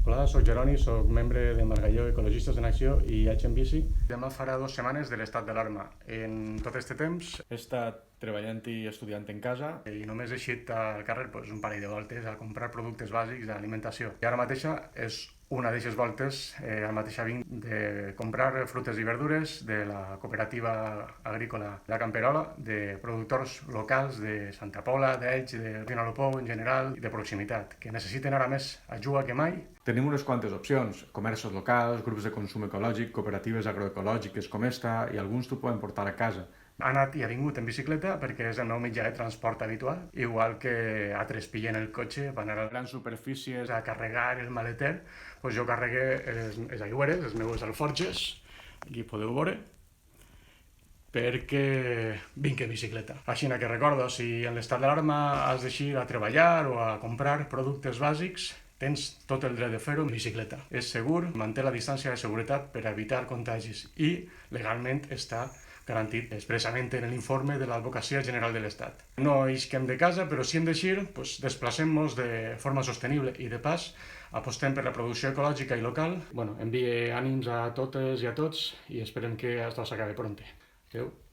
Hola, soc Jeroni, soc membre de Margalló Ecologistes en Acció i Haig en Bici. Demà farà 2 setmanes de l'estat d'alarma. En tot aquest temps he estat treballant i estudiant en casa i només he eixit al carrer un parell de voltes a comprar productes bàsics d'alimentació. I ara mateixa és una d'aquestes voltes, ara mateixa vinc de comprar frutes i verdures de la cooperativa agrícola de la Camperola, de productors locals de Santa Pola, d'Elx, de Vinalopou en general i de proximitat, que necessiten ara més ajuda que mai. Tenim unes quantes opcions: comerços locals, grups de consum ecològic, cooperatives agroecològiques com esta, i alguns t'ho poden portar a casa. Ha anat i ha vingut en bicicleta perquè és el meu mitjà de transport habitual, igual que altres pillen el cotxe per anar a grans superfícies a carregar el maleter. Doncs jo carregué les aigüeres, les meves alforges, aquí podeu veure, perquè vinc en bicicleta. Així que recordo, si en l'estat d'alarma has d'eixir a treballar o a comprar productes bàsics, tens tot el dret de fer-ho en bicicleta. És segur, manté la distància de seguretat per evitar contagis i legalment està garantit expressament en l'informe de l'Advocacia General de l'Estat. No isquem de casa, però si hem d'eixir, desplacem-nos de forma sostenible i de pas apostem per la producció ecològica i local. Envie ànims a totes i a tots i esperem que això s'acabi pront. Adéu.